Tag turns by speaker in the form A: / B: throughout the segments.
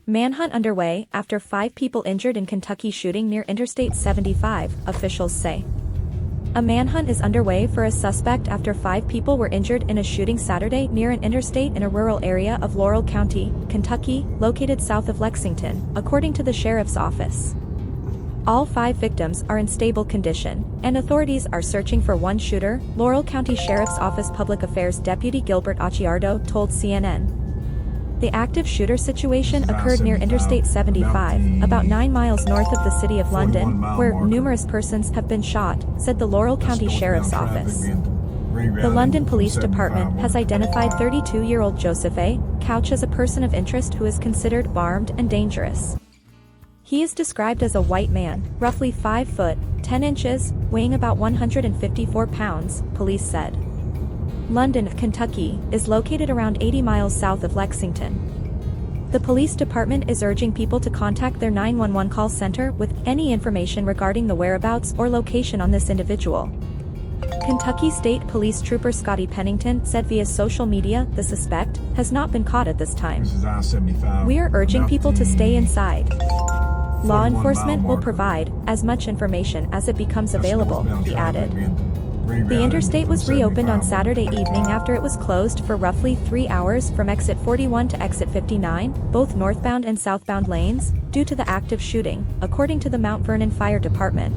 A: Manhunt underway after 5 people injured in Kentucky shooting near Interstate 75, officials say. A manhunt is underway for a suspect after 5 people were injured in a shooting Saturday near an interstate in a rural area of Laurel County, Kentucky, located south of Lexington, according to the sheriff's office. All 5 victims are in stable condition, and authorities are searching for one shooter, Laurel County Sheriff's Office Public Affairs Deputy Gilbert Acciardo told CNN. The active shooter situation occurred near Interstate 75, about 9 miles north of the city of London, where numerous persons have been shot, said the Laurel County Sheriff's Office. The London Police Department has identified 32-year-old Joseph A. Couch as a person of interest who is considered armed and dangerous. He is described as a white man, roughly 5 foot, 10 inches, weighing about 154 pounds, police said. London, Kentucky, is located around 80 miles south of Lexington. The police department is urging people to contact their 911 call center with any information regarding the whereabouts or location on this individual. Kentucky State Police Trooper Scotty Pennington said via social media the suspect has not been caught at this time. We are urging people to stay inside. Law enforcement will provide as much information as it becomes available, he added. The interstate was reopened on Saturday evening after it was closed for roughly 3 hours from exit 41 to exit 59, both northbound and southbound lanes, due to the active shooting, according to the Mount Vernon Fire Department.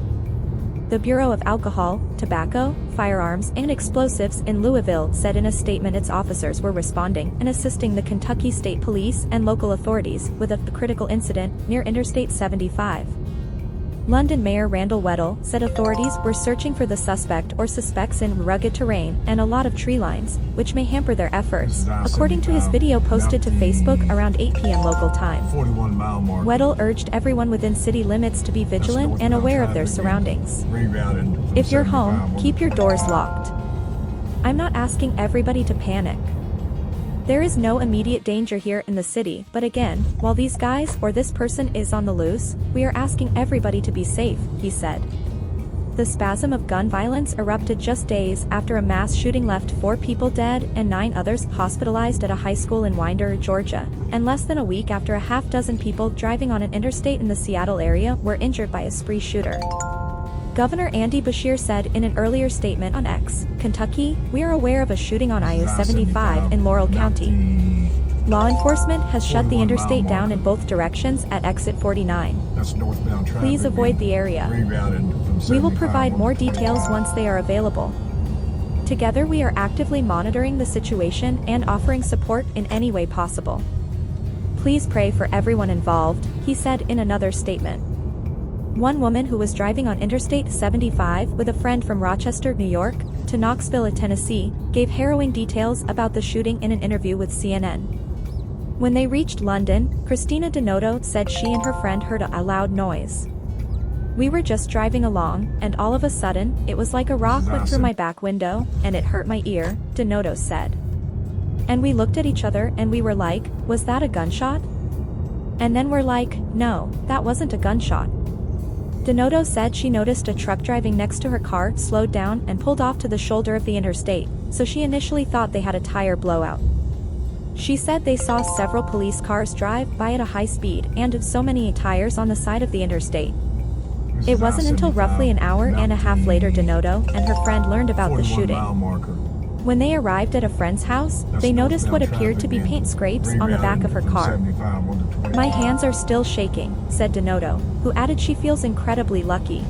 A: The Bureau of Alcohol, Tobacco, Firearms, and Explosives in Louisville said in a statement its officers were responding and assisting the Kentucky State Police and local authorities with a critical incident near Interstate 75. London Mayor Randall Weddle said authorities were searching for the suspect or suspects in rugged terrain and a lot of tree lines, which may hamper their efforts, according to his video posted to Facebook around 8 p.m. local time. Weddle urged everyone within city limits to be vigilant and aware of their surroundings. If you're home, keep your doors locked. I'm not asking everybody to panic. There is no immediate danger here in the city, but again, while these guys or this person is on the loose, we are asking everybody to be safe, he said. The spasm of gun violence erupted just days after a mass shooting left 4 people dead and 9 others hospitalized at a high school in Winder, Georgia, and less than a week after a half-dozen people driving on an interstate in the Seattle area were injured by a spree shooter. Governor Andy Beshear said in an earlier statement on X, Kentucky, we are aware of a shooting on I-75 in Laurel County. Law enforcement has shut the interstate down in both directions at exit 49. Please avoid the area. We will provide more details once they are available. Together we are actively monitoring the situation and offering support in any way possible. Please pray for everyone involved, he said in another statement. One woman who was driving on Interstate 75 with a friend from Rochester, New York, to Knoxville, Tennessee, gave harrowing details about the shooting in an interview with CNN. When they reached London, Christina Denoto said she and her friend heard a loud noise. We were just driving along, and all of a sudden, it was like a rock went through my back window, and it hurt my ear, Denoto said. And we looked at each other and we were like, was that a gunshot? And then we're like, no, that wasn't a gunshot. Denoto said she noticed a truck driving next to her car slowed down and pulled off to the shoulder of the interstate, so she initially thought they had a tire blowout. She said they saw several police cars drive by at a high speed and so many tires on the side of the interstate. It wasn't until roughly an hour and a half later Denoto and her friend learned about the shooting. When they arrived at a friend's house, they noticed what appeared to be paint scrapes on the back of her car. My hands are still shaking, said Denoto, who added she feels incredibly lucky.